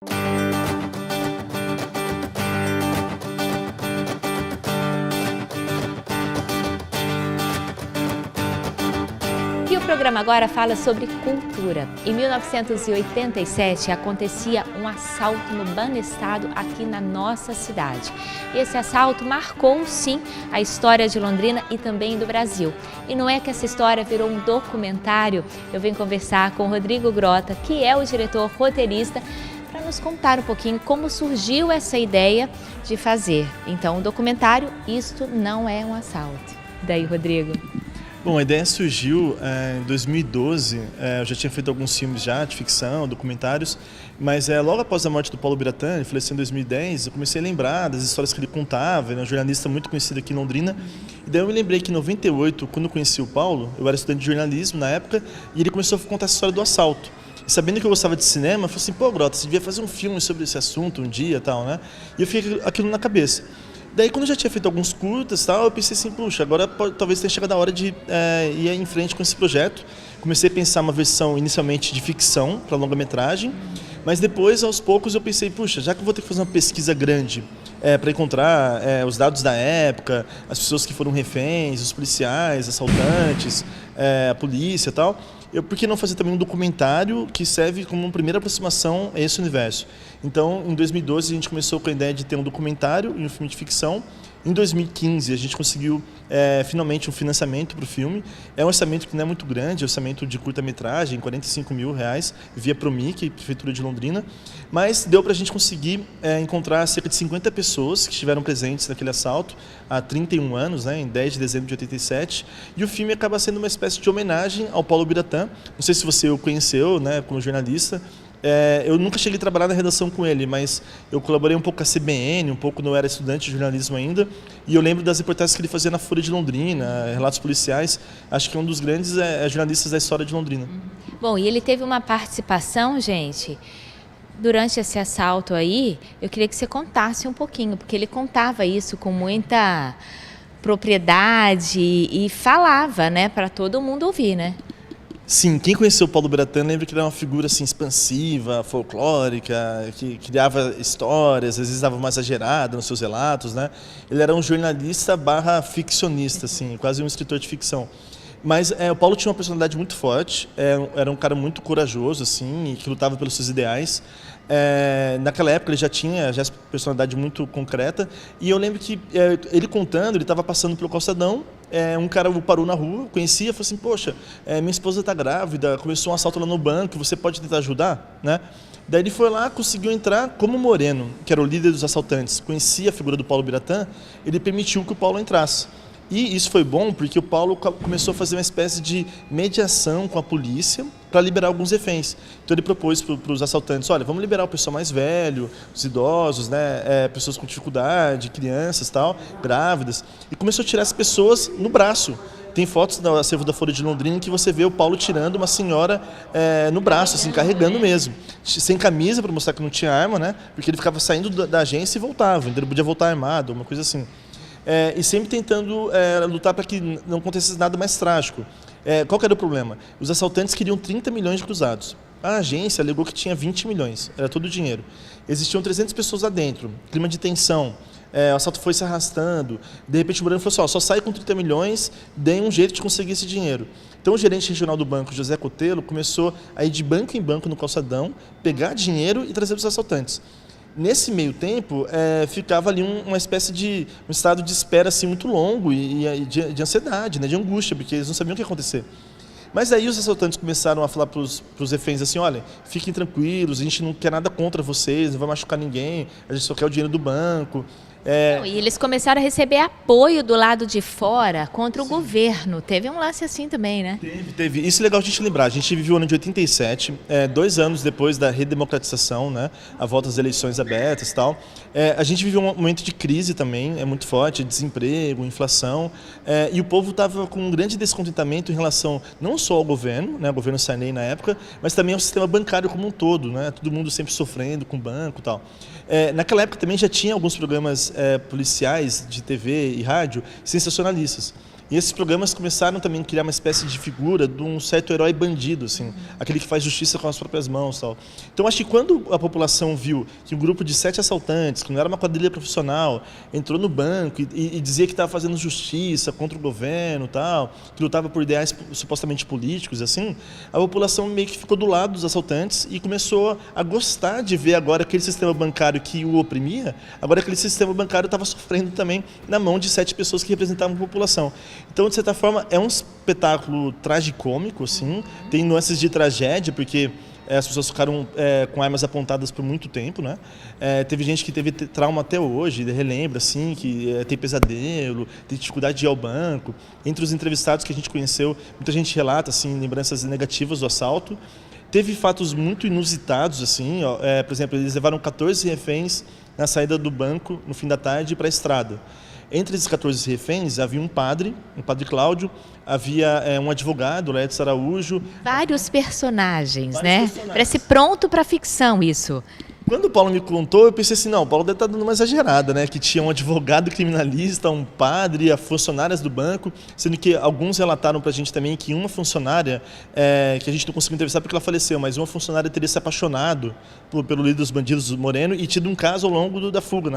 E o programa agora fala sobre cultura. Em 1987 acontecia um assalto no Banestado aqui na nossa cidade. Esse assalto marcou, sim, a história de Londrina e também do Brasil. E não é que essa história virou um documentário. Eu venho conversar com o Rodrigo Grota, que é o diretor roteirista, para nos contar um pouquinho como surgiu essa ideia de fazer. Então, o documentário Isto Não É um Assalto. Daí, Rodrigo? Bom, a ideia surgiu em 2012, eu já tinha feito alguns filmes já, de ficção, documentários, mas logo após a morte do Paulo Biratã, ele faleceu em 2010, eu comecei a lembrar das histórias que ele contava, ele é um jornalista muito conhecido aqui em Londrina, e daí eu me lembrei que em 98, quando eu conheci o Paulo, eu era estudante de jornalismo na época, e ele começou a contar essa história do assalto. E sabendo que eu gostava de cinema, eu falei assim, pô, Grota, você devia fazer um filme sobre esse assunto um dia e tal, né? E eu fiquei com aquilo na cabeça. Daí, quando eu já tinha feito alguns curtas e tal, eu pensei assim, puxa, agora talvez tenha chegado a hora de ir em frente com esse projeto. Comecei a pensar uma versão inicialmente de ficção para longa-metragem, mas depois, aos poucos, eu pensei, puxa, já que eu vou ter que fazer uma pesquisa grande para encontrar os dados da época, as pessoas que foram reféns, os policiais, assaltantes, a polícia e tal, por que não fazer também um documentário que serve como uma primeira aproximação a esse universo? Então, em 2012, a gente começou com a ideia de ter um documentário e um filme de ficção. Em 2015, a gente conseguiu finalmente um financiamento para o filme. É um orçamento que não é muito grande, é um orçamento de curta-metragem, R$45 mil, via Promic, Prefeitura de Londrina. Mas deu para a gente conseguir encontrar cerca de 50 pessoas que estiveram presentes naquele assalto há 31 anos, né, em 10 de dezembro de 87. E o filme acaba sendo uma espécie de homenagem ao Paulo Biratã. Não sei se você o conheceu, né, como jornalista. Eu nunca cheguei a trabalhar na redação com ele, mas eu colaborei um pouco com a CBN, um pouco quando eu era estudante de jornalismo ainda, e eu lembro das reportagens que ele fazia na Folha de Londrina, relatos policiais. Acho que é um dos grandes jornalistas da história de Londrina. Bom, e ele teve uma participação, gente, durante esse assalto aí. Eu queria que você contasse um pouquinho, porque ele contava isso com muita propriedade e falava, né, para todo mundo ouvir, né? Sim, quem conheceu o Paulo Biratã lembra que ele era uma figura assim, expansiva, folclórica, que criava histórias, às vezes dava uma exagerada nos seus relatos, né? Ele era um jornalista barra ficcionista, assim, quase um escritor de ficção. Mas o Paulo tinha uma personalidade muito forte, era um cara muito corajoso, assim, e que lutava pelos seus ideais. Naquela época ele já tinha essa personalidade muito concreta, e eu lembro que ele contando, ele estava passando pelo calçadão, um cara o parou na rua, conhecia, falou assim, poxa, minha esposa está grávida, começou um assalto lá no banco, você pode tentar ajudar, né? Daí ele foi lá, conseguiu entrar, como Moreno, que era o líder dos assaltantes, conhecia a figura do Paulo Biratã, ele permitiu que o Paulo entrasse. E isso foi bom porque o Paulo começou a fazer uma espécie de mediação com a polícia para liberar alguns reféns. Então ele propôs para os assaltantes, olha, vamos liberar o pessoal mais velho, os idosos, né, pessoas com dificuldade, crianças, tal, grávidas. E começou a tirar as pessoas no braço. Tem fotos do acervo da Folha de Londrina em que você vê o Paulo tirando uma senhora no braço, assim, carregando mesmo. Sem camisa para mostrar que não tinha arma, né? Porque ele ficava saindo da agência e voltava. Então ele podia voltar armado, uma coisa assim. E sempre tentando lutar para que não acontecesse nada mais trágico. Qual que era o problema? Os assaltantes queriam 30 milhões de cruzados. A agência alegou que tinha 20 milhões, era todo o dinheiro. Existiam 300 pessoas lá dentro, clima de tensão, o assalto foi se arrastando. De repente o Moreno falou assim, só sai com 30 milhões, deem um jeito de conseguir esse dinheiro. Então o gerente regional do banco, José Cotelo, começou a ir de banco em banco no calçadão, pegar dinheiro e trazer para os assaltantes. Nesse meio tempo, ficava ali uma espécie de um estado de espera assim, muito longo e de ansiedade, né, de angústia, porque eles não sabiam o que ia acontecer. Mas aí os assaltantes começaram a falar para os reféns assim, olha, fiquem tranquilos, a gente não quer nada contra vocês, não vai machucar ninguém, a gente só quer o dinheiro do banco. Não, e eles começaram a receber apoio do lado de fora contra o governo. Teve um lance assim também, né? Teve. Isso é legal a gente lembrar. A gente viveu o ano de 87, 2 anos depois da redemocratização, né? A volta às eleições abertas e tal. A gente viveu um momento de crise também, muito forte, desemprego, inflação. E o povo estava com um grande descontentamento em relação não só ao governo, né? O governo Sarney na época, mas também ao sistema bancário como um todo, né? Todo mundo sempre sofrendo com o banco e tal. Naquela época também já tinha alguns programas policiais de TV e rádio sensacionalistas. E esses programas começaram também a criar uma espécie de figura de um certo herói bandido, assim, aquele que faz justiça com as próprias mãos, tal. Então acho que quando a população viu que um grupo de 7 assaltantes, que não era uma quadrilha profissional, entrou no banco e dizia que estava fazendo justiça contra o governo, tal, que lutava por ideais supostamente políticos, assim, a população meio que ficou do lado dos assaltantes e começou a gostar de ver agora aquele sistema bancário que o oprimia, agora aquele sistema bancário estava sofrendo também na mão de 7 pessoas que representavam a população. Então, de certa forma, é um espetáculo tragicômico, assim, tem nuances de tragédia, porque as pessoas ficaram com armas apontadas por muito tempo, né? Teve gente que teve trauma até hoje, relembra, assim, que tem pesadelo, tem dificuldade de ir ao banco. Entre os entrevistados que a gente conheceu, muita gente relata, assim, lembranças negativas do assalto. Teve fatos muito inusitados, assim, ó, por exemplo, eles levaram 14 reféns na saída do banco no fim da tarde para a estrada. Entre esses 14 reféns, havia um padre Cláudio, havia um advogado, o Edson Araújo. Vários personagens, né? Parece pronto para ficção isso. Quando o Paulo me contou, eu pensei assim, não, o Paulo deve estar dando uma exagerada, né? Que tinha um advogado criminalista, um padre, funcionárias do banco, sendo que alguns relataram pra gente também que uma funcionária, que a gente não conseguiu entrevistar porque ela faleceu, mas uma funcionária teria se apaixonado pelo líder dos bandidos, Moreno, e tido um caso ao longo da fuga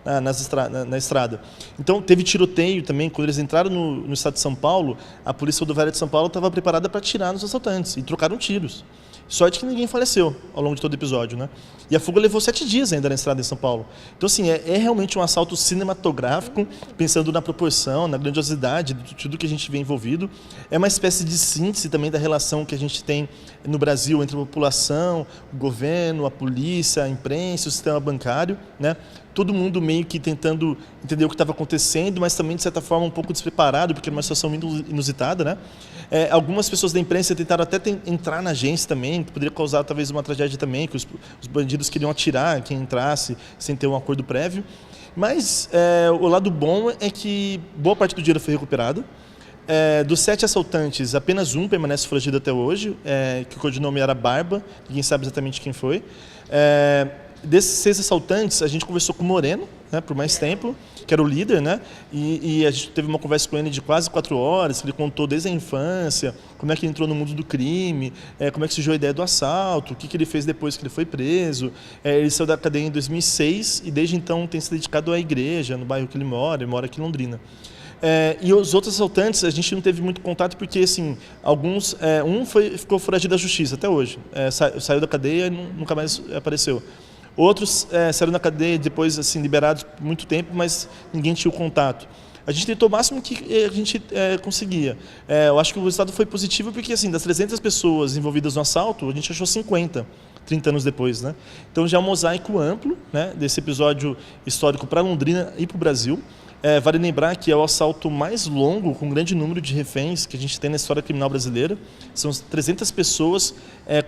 na estrada. Então, teve tiroteio também, quando eles entraram no estado de São Paulo, a Polícia Rodoviária de São Paulo estava preparada para atirar nos assaltantes, e trocaram tiros. Sorte que ninguém faleceu ao longo de todo o episódio, né? E a fuga levou 7 dias ainda na estrada em São Paulo. Então, assim, é realmente um assalto cinematográfico, pensando na proporção, na grandiosidade de tudo que a gente vê envolvido. É uma espécie de síntese também da relação que a gente tem no Brasil entre a população, o governo, a polícia, a imprensa, o sistema bancário, né? Todo mundo meio que tentando entender o que estava acontecendo, mas também, de certa forma, um pouco despreparado, porque era uma situação muito inusitada, né? Algumas pessoas da imprensa tentaram até entrar na agência também, que poderia causar talvez uma tragédia também, que os bandidos queriam atirar quem entrasse sem ter um acordo prévio. Mas o lado bom é que boa parte do dinheiro foi recuperado. Dos 7 assaltantes, apenas um permanece foragido até hoje, que o codinome era Barba, ninguém sabe exatamente quem foi. Desses 6 assaltantes, a gente conversou com o Moreno, né, por mais tempo, que era o líder, né? E a gente teve uma conversa com ele de quase 4 horas, que ele contou desde a infância, como é que ele entrou no mundo do crime, como é que surgiu a ideia do assalto, o que ele fez depois que ele foi preso. Ele saiu da cadeia em 2006 e desde então tem se dedicado à igreja, no bairro que ele mora aqui em Londrina. E os outros assaltantes, a gente não teve muito contato porque, assim, alguns... ficou foragido da justiça até hoje, saiu da cadeia e nunca mais apareceu. Outros saíram da cadeia depois, assim, liberados por muito tempo, mas ninguém tinha o contato. A gente tentou o máximo que a gente conseguia. Eu acho que o resultado foi positivo porque, assim, das 300 pessoas envolvidas no assalto, a gente achou 50, 30 anos depois, né? Então já é um mosaico amplo, né, desse episódio histórico para Londrina e para o Brasil. Vale lembrar que é o assalto mais longo, com um grande número de reféns que a gente tem na história criminal brasileira. São 300 pessoas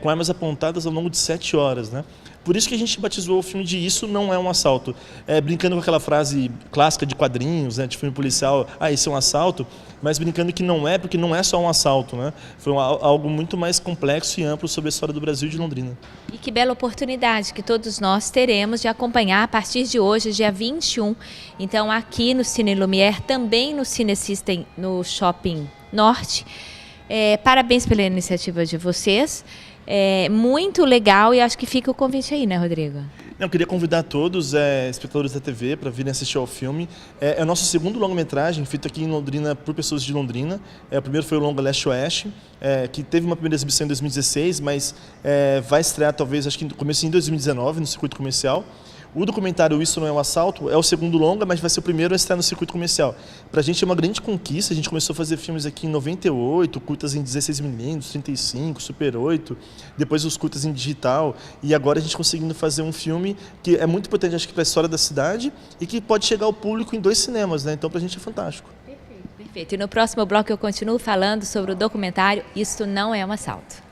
com armas apontadas ao longo de 7 horas, né? Por isso que a gente batizou o filme de Isso Não É um Assalto. Brincando com aquela frase clássica de quadrinhos, né, de filme policial, esse é um assalto, mas brincando que não é, porque não é só um assalto, né? Foi algo muito mais complexo e amplo sobre a história do Brasil e de Londrina. E que bela oportunidade que todos nós teremos de acompanhar a partir de hoje, dia 21. Então, aqui no Cine Lumière, também no Cine System, no Shopping Norte. Parabéns pela iniciativa de vocês. Muito legal e acho que fica o convite aí, né, Rodrigo? Eu queria convidar todos, espectadores da TV, para virem assistir ao filme. É o nosso segundo longa-metragem, feito aqui em Londrina por pessoas de Londrina. O primeiro foi o longa Leste-Oeste, que teve uma primeira exibição em 2016, mas vai estrear talvez, acho que no começo em 2019, no circuito comercial. O documentário Isso Não É um Assalto é o segundo longa, mas vai ser o primeiro a estar no circuito comercial. Pra gente é uma grande conquista, a gente começou a fazer filmes aqui em 98, curtas em 16mm, 35, Super 8, depois os curtas em digital, e agora a gente conseguindo fazer um filme que é muito importante, acho que para a história da cidade, e que pode chegar ao público em 2 cinemas, né? Então pra gente é fantástico. Perfeito. E no próximo bloco eu continuo falando sobre o documentário Isto Não É um Assalto.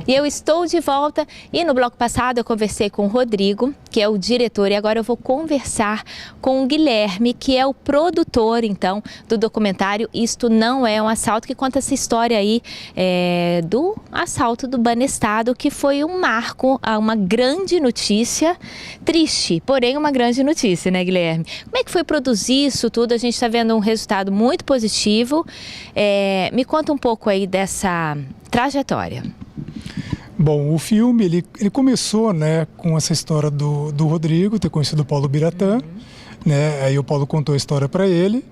E eu estou de volta e no bloco passado eu conversei com o Rodrigo, que é o diretor, e agora eu vou conversar com o Guilherme, que é o produtor, então, do documentário Isto Não É um Assalto, que conta essa história aí do assalto do Banestado, que foi um marco, uma grande notícia, triste, porém uma grande notícia, né, Guilherme? Como é que foi produzir isso tudo? A gente está vendo um resultado muito positivo. Me conta um pouco aí dessa trajetória. Bom, o filme ele começou, né, com essa história do Rodrigo, ter conhecido o Paulo Biratã, né? Aí o Paulo contou a história para ele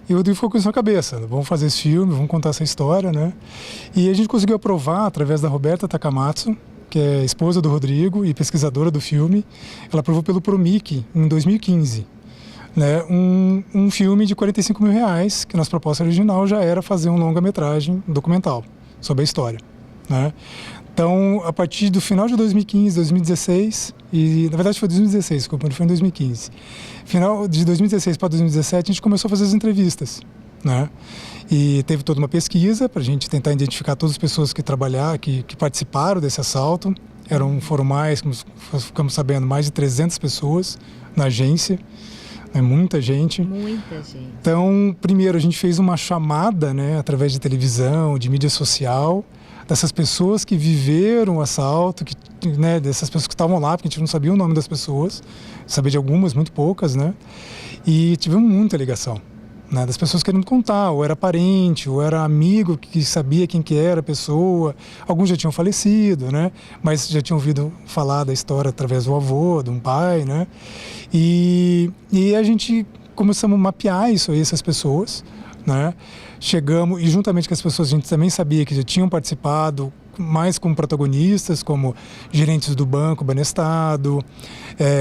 e o Rodrigo ficou com isso na cabeça. Vamos fazer esse filme, vamos contar essa história, né? E a gente conseguiu aprovar através da Roberta Takamatsu, que é esposa do Rodrigo e pesquisadora do filme. Ela aprovou pelo Promic em 2015. Né, um filme de R$45 mil, que nossa proposta original já era fazer um longa-metragem documental sobre a história. Né? Então, a partir do final de 2015, 2016, e na verdade foi 2016, desculpa, não foi em 2015. Final de 2016 para 2017, a gente começou a fazer as entrevistas. Né? E teve toda uma pesquisa para a gente tentar identificar todas as pessoas que trabalharam, que participaram desse assalto. Foram mais, como ficamos sabendo, mais de 300 pessoas na agência. É muita gente. Muita gente. Então, primeiro a gente fez uma chamada, né, através de televisão, de mídia social, dessas pessoas que viveram o assalto, né, dessas pessoas que estavam lá, porque a gente não sabia o nome das pessoas, sabia de algumas, muito poucas, né? E tivemos muita ligação, né, das pessoas querendo contar, ou era parente, ou era amigo que sabia quem que era a pessoa. Alguns já tinham falecido, né, mas já tinham ouvido falar da história através do avô, de um pai, né? E a gente começamos a mapear isso aí, essas pessoas, né? Chegamos, e juntamente com as pessoas a gente também sabia que já tinham participado, mais como protagonistas, como gerentes do banco Banestado,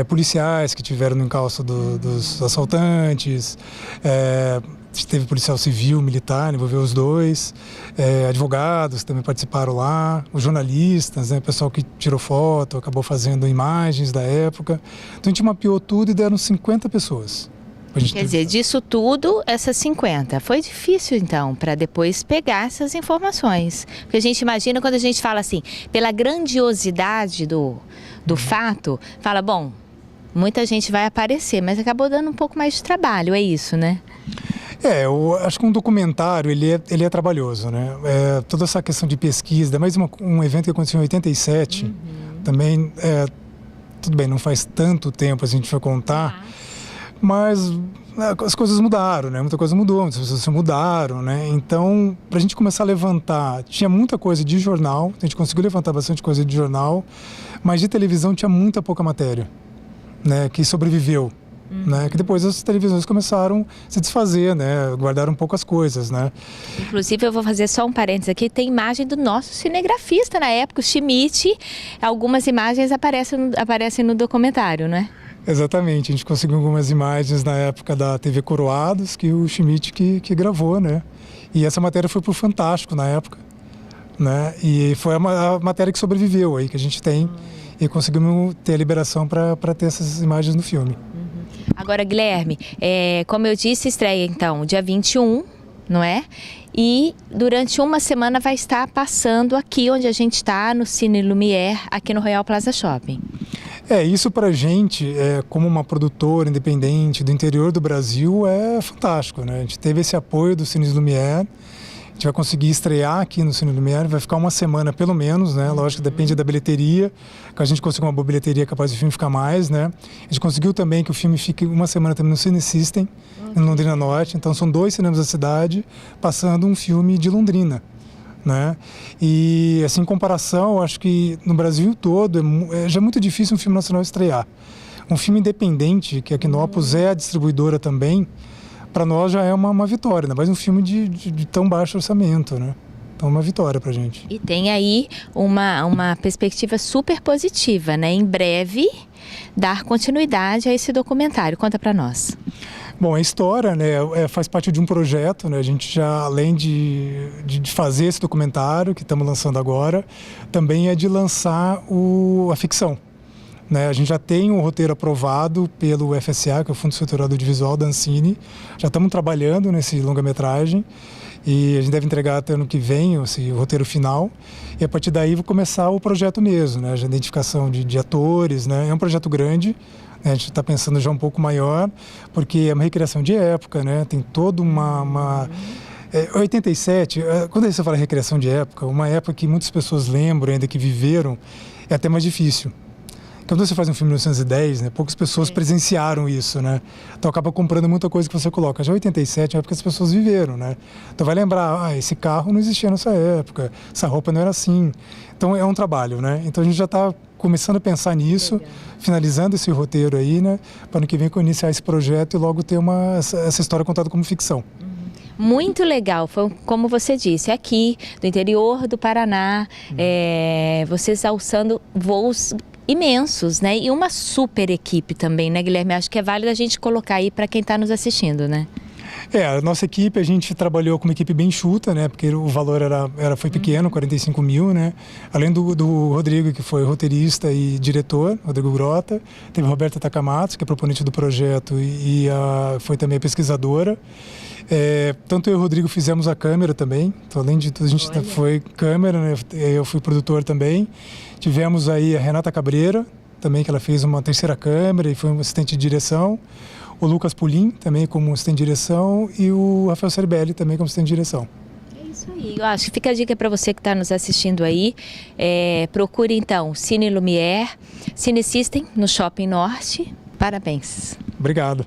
policiais que tiveram no encalço dos assaltantes, teve policial civil, militar, envolveu os dois, advogados também participaram lá, os jornalistas, né, o pessoal que tirou foto, acabou fazendo imagens da época. Então a gente mapeou tudo e deram 50 pessoas. Quer dizer, disso tudo, essas 50. Foi difícil, então, para depois pegar essas informações. Porque a gente imagina, quando a gente fala assim, pela grandiosidade do fato, fala, bom, muita gente vai aparecer, mas acabou dando um pouco mais de trabalho, é isso, né? Eu acho que um documentário, ele é trabalhoso, né? Toda essa questão de pesquisa, ainda mais um evento que aconteceu em 87, também, tudo bem, não faz tanto tempo a gente vai contar, mas as coisas mudaram, né? Muita coisa mudou, muitas pessoas se mudaram, né? Então, para a gente começar a levantar, tinha muita coisa de jornal, a gente conseguiu levantar bastante coisa de jornal, mas de televisão tinha muita pouca matéria, né? Que sobreviveu. Né, que depois as televisões começaram a se desfazer, né, guardaram poucas coisas, né. Inclusive, eu vou fazer só um parênteses aqui, tem imagem do nosso cinegrafista na época, o Schmidt, algumas imagens aparecem no documentário, né? Exatamente, a gente conseguiu algumas imagens na época da TV Coroados, que o Schmidt que gravou, né, e essa matéria foi pro Fantástico na época, né, e foi a matéria que sobreviveu aí, que a gente tem, e conseguimos ter a liberação para ter essas imagens no filme. Agora, Guilherme, como eu disse, estreia então dia 21, não é? E durante uma semana vai estar passando aqui onde a gente está, no Cine Lumière, aqui no Royal Plaza Shopping. Isso pra gente, como uma produtora independente do interior do Brasil, é fantástico, né? A gente teve esse apoio do Cine Lumière. A gente vai conseguir estrear aqui no Cine Lumière, vai ficar uma semana pelo menos, né? Lógico que depende da bilheteria, que a gente conseguiu uma boa bilheteria capaz do filme ficar mais, né? A gente conseguiu também que o filme fique uma semana também no Cine System, em Londrina Norte, então são 2 cinemas da cidade, passando um filme de Londrina, né? E assim, em comparação, acho que no Brasil todo já é muito difícil um filme nacional estrear. Um filme independente, que a Quinópolis é a distribuidora também, para nós já é uma vitória, ainda mais um filme de tão baixo orçamento, né? Então, uma vitória pra gente. E tem aí uma perspectiva super positiva, né? Em breve, dar continuidade a esse documentário. Conta pra nós. Bom, a história, né, faz parte de um projeto, né? A gente já, além de fazer esse documentário que estamos lançando agora, também é de lançar a ficção. Né, a gente já tem um roteiro aprovado pelo FSA, que é o Fundo Setorial do Audiovisual da Ancine. Já estamos trabalhando nesse longa-metragem E a gente deve entregar até ano que vem o roteiro final. E a partir daí vou começar o projeto mesmo, né? A identificação de atores, né? É um projeto grande. A gente está pensando já um pouco maior, porque é uma recriação de época, né? Tem toda uma 87, quando você fala recriação de época, uma época que muitas pessoas lembram ainda, que viveram, é até mais difícil. Quando você faz um filme em 1910, né, poucas pessoas presenciaram isso, né? Então acaba comprando muita coisa que você coloca. Já 87 é uma época que as pessoas viveram, né? Então vai lembrar, esse carro não existia nessa época, essa roupa não era assim. Então é um trabalho, né? Então a gente já está começando a pensar nisso, finalizando esse roteiro aí, né? Para ano que vem iniciar esse projeto e logo ter essa história contada como ficção. Muito legal, foi como você disse, aqui do interior do Paraná, vocês alçando voos imensos, né? E uma super equipe também, né, Guilherme? Acho que é válido a gente colocar aí para quem está nos assistindo, né? A nossa equipe, a gente trabalhou com uma equipe bem enxuta, né? Porque o valor foi pequeno, 45 mil, né? Além do Rodrigo, que foi roteirista e diretor, Rodrigo Grota, teve a Roberta Takamatsu, que é proponente do projeto e foi também pesquisadora. Tanto eu e o Rodrigo fizemos a câmera também, então além de tudo a gente foi câmera, né? Eu fui produtor também. Tivemos aí a Renata Cabreira, também, que ela fez uma terceira câmera e foi um assistente de direção. O Lucas Pulim, também como assistente de direção, e o Rafael Cerbelli, também como assistente de direção. É isso aí, eu acho que fica a dica para você que está nos assistindo aí. Procure então Cine Lumière, Cine System no Shopping Norte. Parabéns. Obrigado.